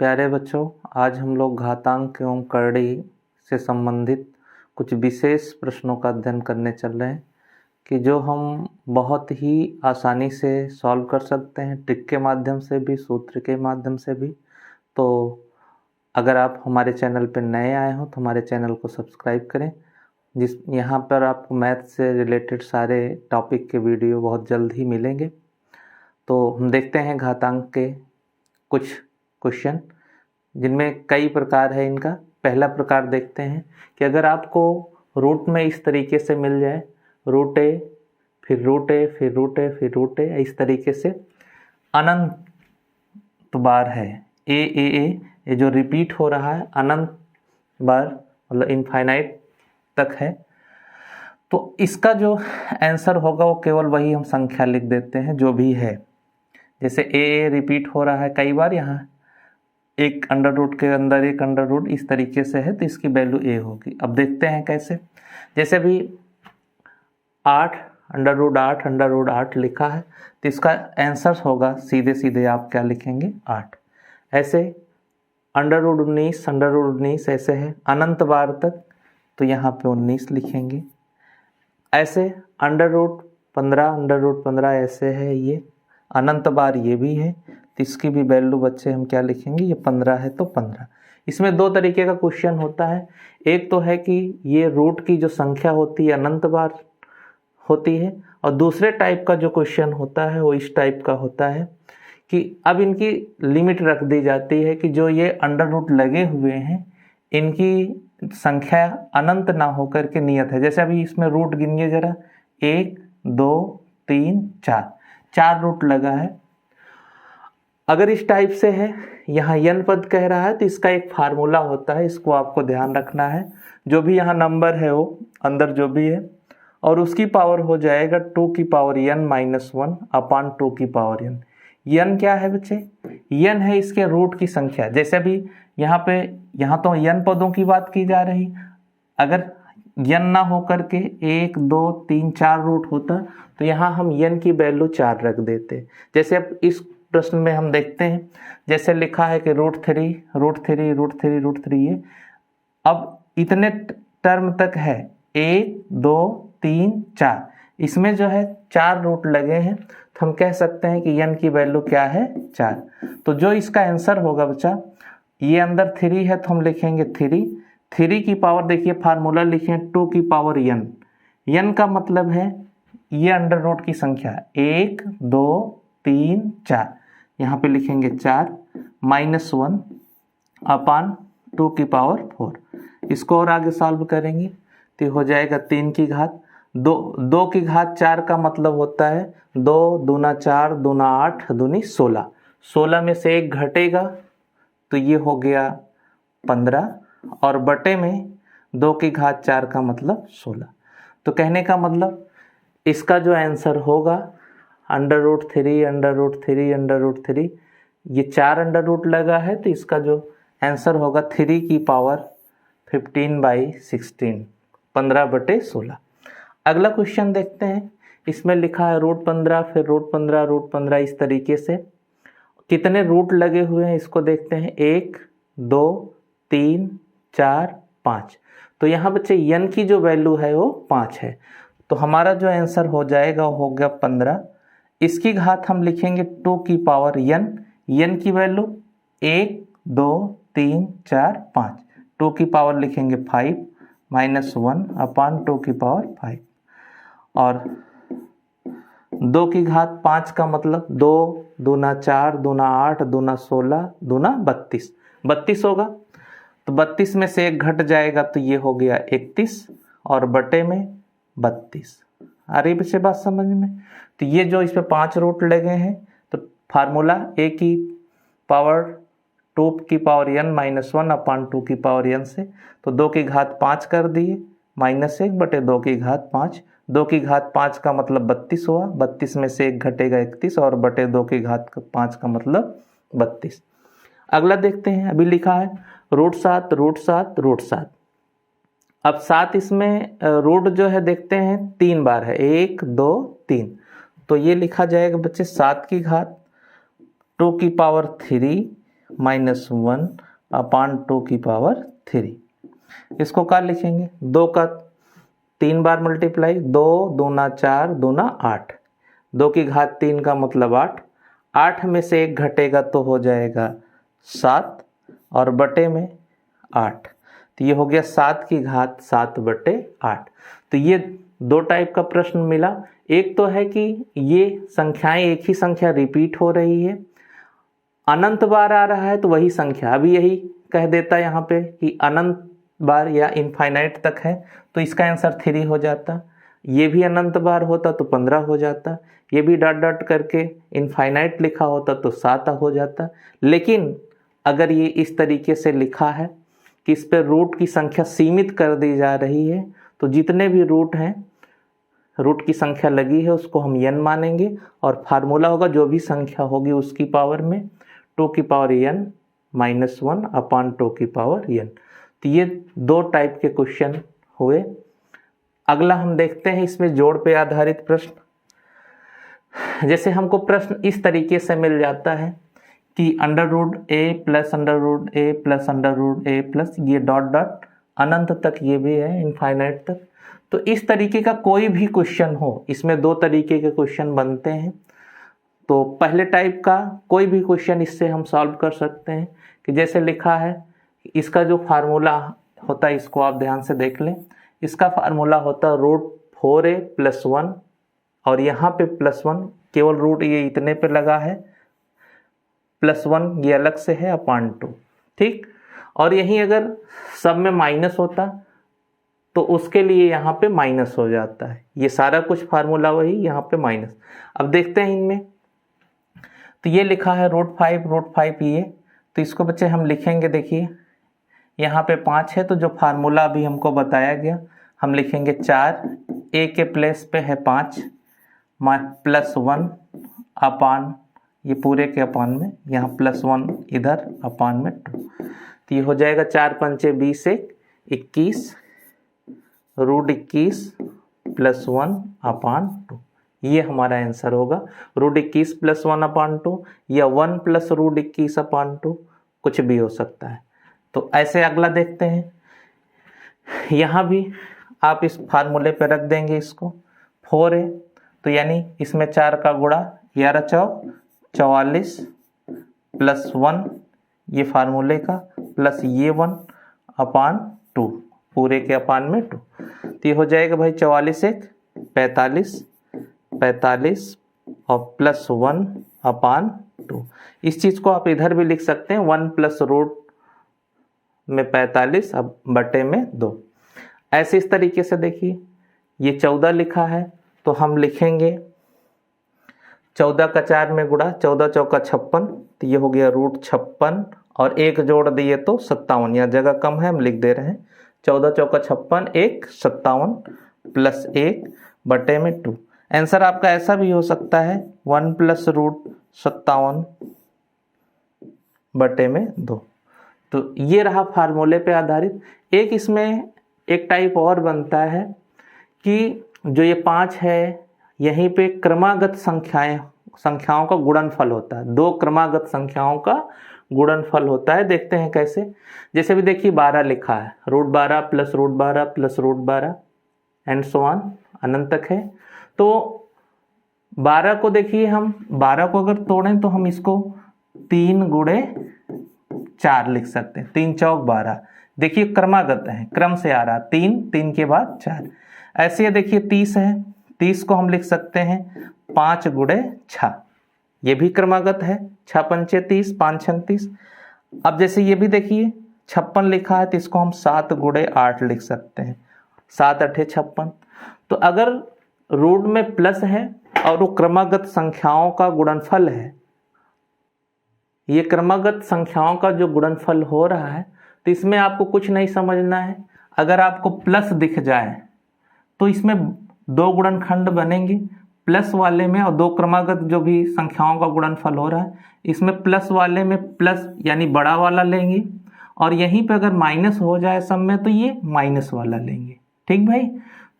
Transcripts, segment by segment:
प्यारे बच्चों, आज हम लोग घातांक एवं करड़ी से संबंधित कुछ विशेष प्रश्नों का अध्ययन करने चल रहे हैं कि जो हम बहुत ही आसानी से सॉल्व कर सकते हैं, ट्रिक के माध्यम से भी, सूत्र के माध्यम से भी। तो अगर आप हमारे चैनल पर नए आए हो तो हमारे चैनल को सब्सक्राइब करें, यहाँ पर आपको मैथ से रिलेटेड सारे टॉपिक के वीडियो बहुत जल्द ही मिलेंगे। तो हम देखते हैं घातांक के कुछ क्वेश्चन, जिनमें कई प्रकार है इनका। पहला प्रकार देखते हैं कि अगर आपको रूट में इस तरीके से मिल जाए, रूट ए फिर रूट ए फिर रूट ए फिर रूट ए, इस तरीके से अनंत बार है ए ए ए, ये जो रिपीट हो रहा है अनंत बार, मतलब इनफाइनाइट तक है, तो इसका जो आंसर होगा वो केवल वही हम संख्या लिख देते हैं जो भी है। जैसे ए रिपीट हो रहा है कई बार, यहाँ एक अंडर रूट के अंदर एक अंडर रूट इस तरीके से है, तो इसकी वैल्यू ए होगी। अब देखते हैं कैसे। जैसे भी 8 अंडर रूट 8 लिखा है, तो इसका आंसर होगा सीधे सीधे आप क्या लिखेंगे, 8। ऐसे अंडर रूट 19 ऐसे है अनंत बार तक, तो यहाँ पे 19 लिखेंगे। ऐसे अंडर रूट 15 ऐसे है, ये अनंत बार ये भी है, तो इसकी भी वैल्यू बच्चे हम क्या लिखेंगे, ये 15 है तो 15। इसमें दो तरीके का क्वेश्चन होता है। एक तो है कि ये रूट की जो संख्या होती है अनंत बार होती है, और दूसरे टाइप का जो क्वेश्चन होता है वो इस टाइप का होता है कि अब इनकी लिमिट रख दी जाती है कि जो ये अंडर रूट लगे हुए हैं इनकी संख्या अनंत ना होकर के नियत है। जैसे अभी इसमें रूट गिनिए जरा, 1 2 3 4 रूट लगा है। अगर इस टाइप से है, यहाँ n पद कह रहा है, तो इसका एक फार्मूला होता है, इसको आपको ध्यान रखना है। जो भी यहाँ नंबर है वो अंदर जो भी है, और उसकी पावर हो जाएगा 2 की पावर n माइनस 1 अपान 2 की पावर n। n क्या है बच्चे, n है इसके रूट की संख्या। जैसे अभी यहाँ तो n पदों की बात की जा रही, अगर n ना हो करके 1 2 3 4 रूट होता तो यहाँ हम n की वैल्यू 4 रख देते। जैसे अब इस प्रश्न में हम देखते हैं, जैसे लिखा है कि रूट थ्री ये अब इतने टर्म तक है, 1 2 3 4, इसमें जो है 4 रूट लगे हैं, तो हम कह सकते हैं कि n की वैल्यू क्या है, 4। तो जो इसका आंसर होगा बच्चा, ये अंदर 3 है तो हम लिखेंगे 3 की पावर, देखिए फार्मूला लिखे 2 की पावर n का मतलब है ये अंडर रूट की संख्या 1 2 3 4, यहाँ पे लिखेंगे 4 माइनस 1 अपान 2 की पावर 4। इसको और आगे सॉल्व करेंगे तो हो जाएगा 3 की घात 2 की घात 4 का मतलब होता है 2 दूना 4 दूना 8 दूनी 16 में से 1 घटेगा तो ये हो गया 15, और बटे में 2 की घात 4 का मतलब 16। तो कहने का मतलब इसका जो आंसर होगा अंडर रूट 3, ये 4 अंडर रूट लगा है, तो इसका जो आंसर होगा 3 की पावर 15/16, 15/16। अगला क्वेश्चन देखते हैं। इसमें लिखा है रूट 15 फिर रूट 15 इस तरीके से। कितने रूट लगे हुए हैं इसको देखते हैं, 1 2 3 4 5। तो यहाँ बच्चे n की जो वैल्यू है वो 5 है, तो हमारा जो आंसर हो जाएगा हो गया 15। इसकी घात हम लिखेंगे 2 की पावर n की वैल्यू 1 2 3 4 5, 2 की पावर लिखेंगे 5 माइनस 1 अपान 2 की पावर 5, और 2 की घात 5 का मतलब 2 दूना 4 दूना 8 दूना 16 दूना 32 होगा। तो 32 में से 1 घट जाएगा तो ये हो गया 31, और बटे में 32। आ रही बच्चे बात समझ में। तो ये जो इसमें 5 रूट लगे हैं, तो फार्मूला a की पावर 2 की पावर n माइनस 1 अपान 2 की पावर n से, तो 2 की घात 5 कर दिए माइनस 1 बटे 2 की घात 5। 2 की घात 5 का मतलब 32 हुआ, 32 में से 1 घटेगा 31, और बटे 2 की घात 5 का मतलब 32। अगला देखते हैं। अभी लिखा है रूट 7। अब 7 इसमें रूट जो है देखते हैं 3 बार है, 1 2 3, तो ये लिखा जाएगा बच्चे 7 की घात 2 की पावर 3 -1 अपान 2 की पावर 3। इसको क्या लिखेंगे, 2 का 3 बार मल्टीप्लाई, 2 दूना 4 दूना 8, 2 की घात 3 का मतलब 8, 8 में से 1 घटेगा तो हो जाएगा 7 और बटे में 8, तो ये हो गया 7 की घात 7 बटे 8। तो ये दो टाइप का प्रश्न मिला। एक तो है कि ये संख्याएं एक ही संख्या रिपीट हो रही है, अनंत बार आ रहा है तो वही संख्या, अभी यही कह देता यहाँ पे कि अनंत बार या इनफाइनाइट तक है तो इसका आंसर 3 हो जाता, ये भी अनंत बार होता तो 15 हो जाता, ये भी डॉट डॉट करके इनफाइनाइट लिखा होता तो 7 हो जाता। लेकिन अगर ये इस तरीके से लिखा है कि इस पर रूट की संख्या सीमित कर दी जा रही है, तो जितने भी रूट हैं, रूट की संख्या लगी है उसको हम n मानेंगे और फार्मूला होगा जो भी संख्या होगी उसकी पावर में 2 की पावर n -1 अपान 2 की पावर n। तो ये दो टाइप के क्वेश्चन हुए। अगला हम देखते हैं इसमें जोड़ पे आधारित प्रश्न। जैसे हमको प्रश्न इस तरीके से मिल जाता है कि √a plus √a plus √a plus ये डॉट डॉट अनंत तक, ये भी है इनफाइनाइट तक। तो इस तरीके का कोई भी क्वेश्चन हो, इसमें दो तरीके के क्वेश्चन बनते हैं। तो पहले टाइप का कोई भी क्वेश्चन इससे हम सॉल्व कर सकते हैं कि जैसे लिखा है, इसका जो फार्मूला होता है इसको आप ध्यान से देख लें। इसका फार्मूला होता है √4a + 1 और यहाँ पे +1, केवल रूट ये इतने पे लगा है, +1 ये अलग से है अपान 2, ठीक। और यहीं अगर सब में माइनस होता तो उसके लिए यहाँ पे माइनस हो जाता है, ये सारा कुछ फार्मूला वही, यहाँ पे माइनस। अब देखते हैं इनमें, तो ये लिखा है √5 ये, तो इसको बच्चे हम लिखेंगे, देखिए यहाँ पे 5 है तो जो फार्मूला अभी हमको बताया गया हम लिखेंगे 4, a के प्लेस पे है 5 +1 अपान, ये पूरे के अपान में, यहाँ +1 इधर अपान में 2, तो ये हो जाएगा 4 पंचे 20 21 √21 + 1 अपान 2, ये हमारा आंसर होगा। √21 + 1 अपान 2 या 1 + √21 अपान 2, कुछ भी हो सकता है। तो ऐसे अगला देखते हैं, यहाँ भी आप इस फार्मूले पे रख देंगे इसको, 4 है तो यानी इसमें 4 का गुणा 11 चौक 44 + 1 ये फार्मूले का, प्लस ये 1 अपान 2 पूरे के अपान में 2, तो ये हो जाएगा भाई 44 1 45 और +1 अपान 2। इस चीज़ को आप इधर भी लिख सकते हैं, 1 + रूट में 45 अब बटे में 2। ऐसे इस तरीके से देखिए, ये 14 लिखा है तो हम लिखेंगे 14 का 4 में गुणा, 14 चौका 56, तो ये हो गया √56 और 1 जोड़ दिए तो 57, यहाँ जगह कम है हम लिख दे रहे हैं 14 चौका 56 1 57 + 1 बटे में 2। आंसर आपका ऐसा भी हो सकता है 1 + √57 बटे में 2। तो ये रहा फार्मूले पे आधारित। एक इसमें एक टाइप और बनता है कि जो ये 5 है यहीं पे क्रमागत संख्याओं का गुणनफल होता है, दो क्रमागत संख्याओं का गुणनफल होता है। देखते हैं कैसे, जैसे भी देखिए 12 लिखा है, √12 + √12 + √12 एंड सो ऑन अनंत तक है। तो 12 को देखिए, हम 12 को अगर तोड़ें तो हम इसको 3 × 4 लिख सकते हैं, 3 चौक 12, देखिए क्रमागत है, क्रम से आ रहा, 3 के बाद 4। ऐसे ही देखिए 30 है, 30 को हम लिख सकते हैं 5 × 6, ये भी क्रमागत है, 6 पंचे 30 5 36। अब जैसे ये भी देखिए 56 लिखा है तो इसको हम 7 × 8 लिख सकते हैं, 7 8 56। तो अगर रूट में प्लस है और वो क्रमागत संख्याओं का गुणनफल है, ये क्रमागत संख्याओं का जो गुणनफल हो रहा है, तो इसमें आपको कुछ नहीं समझना है। अगर आपको प्लस दिख जाए तो इसमें 2 गुणनखंड बनेंगे, प्लस वाले में और 2 क्रमागत जो भी संख्याओं का गुणनफल हो रहा है, इसमें प्लस वाले में प्लस यानी बड़ा वाला लेंगे और यहीं पे अगर माइनस हो जाए सब में तो ये माइनस वाला लेंगे, ठीक भाई।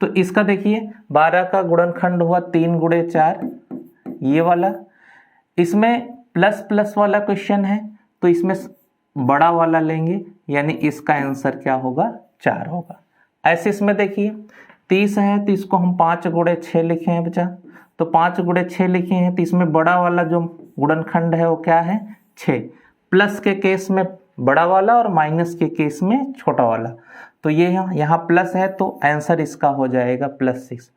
तो इसका देखिए 12 का गुणनखंड हुआ 3 × 4 ये वाला, इसमें प्लस प्लस वाला क्वेश्चन है तो इसमें बड़ा वाला लेंगे, यानी इसका आंसर क्या होगा, 4 होगा। ऐसे इसमें देखिए 30 है तो इसको हम 5 गुणे 6 लिखे हैं बच्चा, तो 5 गुणे 6 लिखे हैं तो इसमें बड़ा वाला जो गुणनखंड है वो क्या है, 6। प्लस के केस में बड़ा वाला और माइनस के केस में छोटा वाला, तो ये यहाँ प्लस है तो आंसर इसका हो जाएगा +6।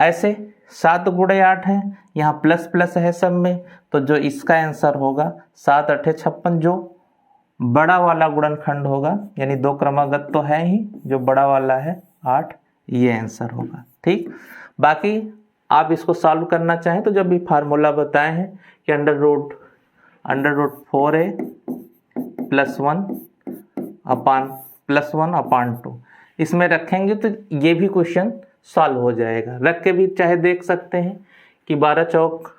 ऐसे 7 गुणे 8 है, यहाँ प्लस प्लस है सब में, तो जो इसका आंसर होगा 7 8 56, जो बड़ा वाला गुणनखंड होगा, यानी 2 क्रमागत तो है ही, जो बड़ा वाला है 8, ये आंसर होगा। ठीक, बाकी आप इसको सॉल्व करना चाहें तो जब भी फार्मूला बताए हैं कि √4a +1/2 इसमें रखेंगे तो ये भी क्वेश्चन सॉल्व हो जाएगा। रख के भी चाहे देख सकते हैं कि 12 चौक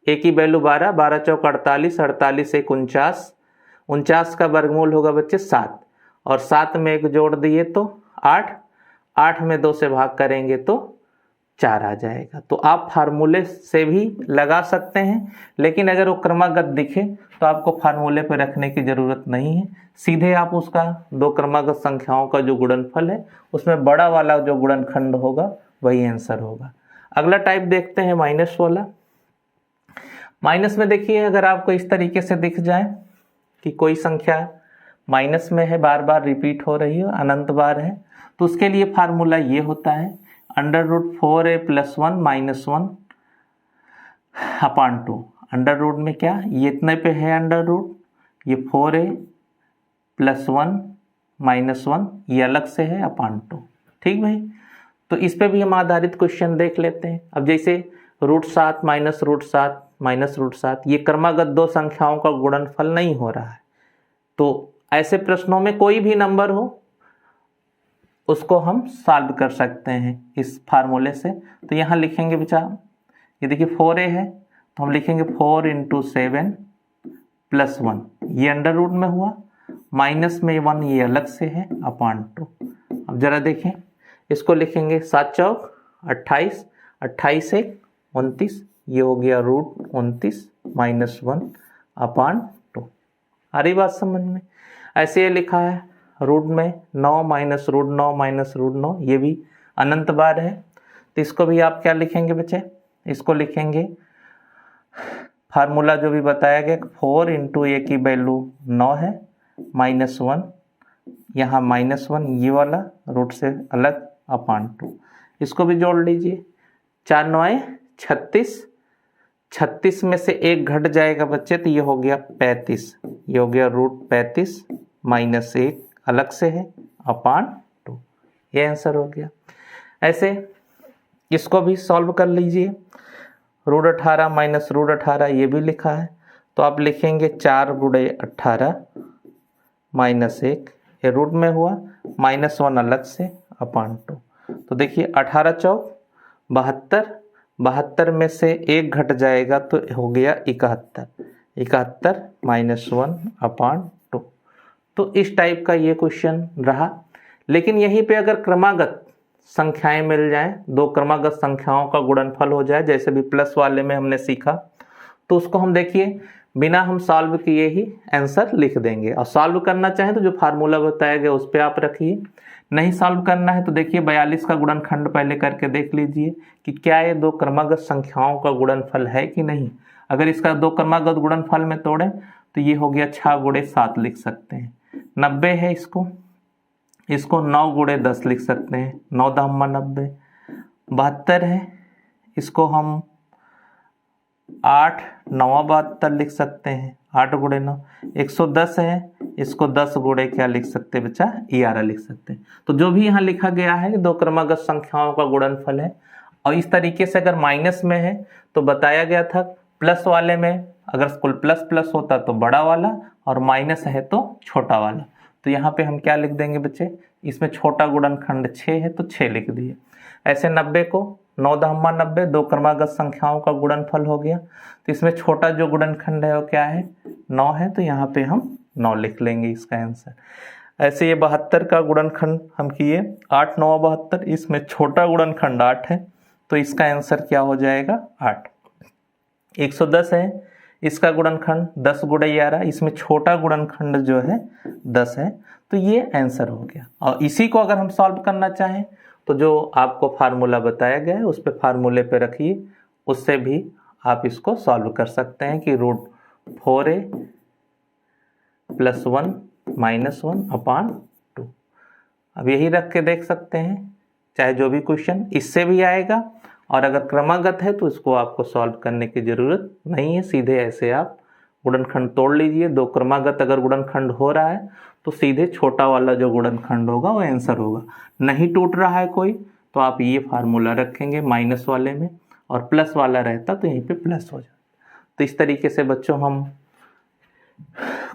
a की वैल्यू 12, 12 चौक 48, 48 एक 49, 49 का वर्गमूल होगा बच्चे 7, और 7 में 1 जोड़ दिए तो 8, 8 में 2 से भाग करेंगे तो 4 आ जाएगा। तो आप फार्मूले से भी लगा सकते हैं, लेकिन अगर वो क्रमागत दिखे तो आपको फार्मूले पे रखने की ज़रूरत नहीं है, सीधे आप उसका 2 क्रमागत संख्याओं का जो गुणनफल है उसमें बड़ा वाला जो गुणनखंड होगा वही आंसर होगा। अगला टाइप देखते हैं माइनस वाला। माइनस में देखिए अगर आपको इस तरीके से दिख जाए कि कोई संख्या माइनस में है, बार बार रिपीट हो रही है, अनंत बार है, तो उसके लिए फार्मूला ये होता है √4a +1 -1/2। अंडर रूट में क्या, ये इतने पे है अंडर रूट, ये 4a +1 -1 ये अलग से है /2। ठीक भाई, तो इस पे भी हम आधारित क्वेश्चन देख लेते हैं। अब जैसे √7 - √7 ये क्रमागत 2 संख्याओं का गुणनफल नहीं हो रहा है, तो ऐसे प्रश्नों में कोई भी नंबर हो उसको हम सॉल्व कर सकते हैं इस फार्मूले से। तो यहाँ लिखेंगे बच्चा, ये देखिए 4a है तो हम लिखेंगे 4 × 7 +1, ये अंडर रूट में हुआ, माइनस में 1 ये अलग से है /2। अब जरा देखें, इसको लिखेंगे 7 चौक 28, 28 1 29, ये हो गया √29 -1/2। आ रही बात समझ में? ऐसे ये लिखा है रूट में 9 - √9 ये भी अनंत बार है, तो इसको भी आप क्या लिखेंगे बच्चे, इसको लिखेंगे फार्मूला जो भी बताया गया 4 × a की वैल्यू 9 है -1, यहाँ -1 ये वाला रूट से अलग /2, इसको भी जोड़ लीजिए। 4 9 36, 36 में से 1 घट जाएगा बच्चे तो ये हो गया 35, ये हो गया √35 -1 अलग से है /2, ये आंसर हो गया। ऐसे इसको भी सॉल्व कर लीजिए, √18 - √18 ये भी लिखा है, तो आप लिखेंगे 4 × 18 -1, ये रूट में हुआ, -1 अलग से /2। तो देखिए 18 चौक 72, 72 में से 1 घट जाएगा तो हो गया 71, 71 -1/2। तो इस टाइप का ये क्वेश्चन रहा। लेकिन यहीं पे अगर क्रमागत संख्याएं मिल जाएं, 2 क्रमागत संख्याओं का गुणनफल हो जाए, जैसे भी प्लस वाले में हमने सीखा, तो उसको हम देखिए बिना हम सॉल्व किए ही आंसर लिख देंगे। और सॉल्व करना चाहें तो जो फार्मूला बताया गया उस पर आप रखिए, नहीं सॉल्व करना है तो देखिए 42 का गुणनखंड पहले करके देख लीजिए कि क्या ये 2 क्रमागत संख्याओं का गुणनफल है कि नहीं। अगर इसका 2 क्रमागत गुणनफल में तोड़ें तो ये हो गया 6 × 7 लिख सकते हैं। 90 है, इसको 9 × 10 लिख सकते हैं, 9 × 90। 72 है, इसको हम 8 9 72 लिख सकते हैं, 8 × 9। 110 है, इसको 10 × क्या लिख सकते हैं बच्चा, 11 लिख सकते हैं। तो जो भी यहाँ लिखा गया है 2 क्रमागत संख्याओं का गुणनफल है। और इस तरीके से अगर माइनस में है तो बताया गया था प्लस वाले में अगर कुल प्लस प्लस होता तो बड़ा वाला, और माइनस है तो छोटा वाला। तो यहाँ पे हम क्या लिख देंगे बच्चे, इसमें छोटा गुणनखंड 6 है तो 6 लिख दिए। ऐसे 90 को 9 × 90 2 क्रमागत संख्याओं का गुणनफल हो गया, तो इसमें छोटा जो गुणनखंड है वो क्या है, 9 है, तो यहाँ पे हम 9 लिख लेंगे इसका आंसर। ऐसे ये 72 का गुणनखंड हम किए 8 9 72, इसमें छोटा गुणनखंड 8 है तो इसका आंसर क्या हो जाएगा 8। 110 है, इसका गुणनखंड 10 × 11, इसमें छोटा गुणनखंड जो है 10 है, तो ये आंसर हो गया। और इसी को अगर हम सॉल्व करना चाहें तो जो आपको फार्मूला बताया गया है उस पे फार्मूले पे रखिए, उससे भी आप इसको सॉल्व कर सकते हैं कि √4a + 1 - 1/2। अब यही रख के देख सकते हैं, चाहे जो भी क्वेश्चन इससे भी आएगा, और अगर क्रमागत है तो इसको आपको सॉल्व करने की ज़रूरत नहीं है, सीधे ऐसे आप गुणनखंड तोड़ लीजिए। दो क्रमागत अगर गुणनखंड हो रहा है तो सीधे छोटा वाला जो गुणनखंड होगा वो आंसर होगा। नहीं टूट रहा है कोई तो आप ये फार्मूला रखेंगे माइनस वाले में, और प्लस वाला रहता तो यहीं पे प्लस हो जाता। तो इस तरीके से बच्चों हम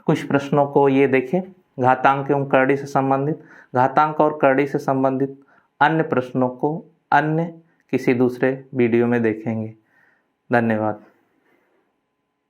कुछ प्रश्नों को ये देखें, घातांक एवं करड़ी से संबंधित, घातांक और करड़ी से संबंधित अन्य प्रश्नों को अन्य किसी दूसरे वीडियो में देखेंगे। धन्यवाद।